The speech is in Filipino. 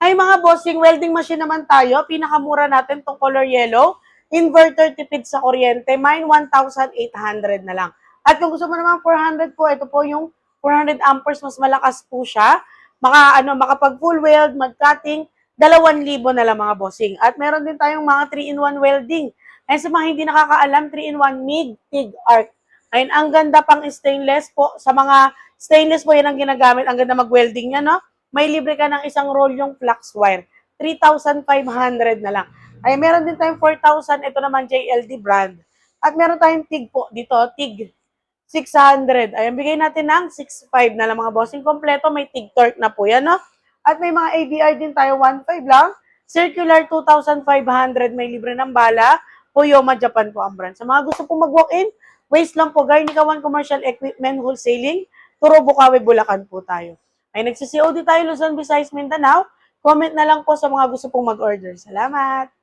Ngayon mga bossing, welding machine naman tayo. Pinakamura natin tong color yellow. Inverter tipid sa kuryente. Mine 1,800 na lang. At kung gusto mo naman 400 po, ito po yung 400 amperes. Mas malakas po siya. Makapag full weld, mag-cutting, 2,000 na lang mga bossing. At meron din tayong mga 3-in-1 welding. Ayun sa mga hindi nakakaalam, 3-in-1 MIG, TIG, ARC. Ayun, ang ganda pang stainless po. Sa mga stainless po, yan ang ginagamit. Ang ganda mag-welding niya, no? May libre ka ng isang rolyong flux wire. 3,500 na lang. Ay, meron din tayong 4,000. Ito naman JLD brand. At meron tayong TIG po. Dito, TIG 600. Ayan, bigay natin ng 6,500 na lang mga bossing. Kompleto, may TIG torque na po yan, no? At may mga ABR din tayo, 1,500 lang. Circular, 2,500. May libre ng bala. Toyoma Japan po ang brand. Sa mga gusto pong mag-walk-in, waste lang po. Garnikawan Commercial Equipment Wholesaling. Turo Bukawi, Bulacan po tayo. Ay nagsi-COD tayo Luzon, Visayas, Mindanao. Comment na lang po sa mga gusto pong mag-order. Salamat!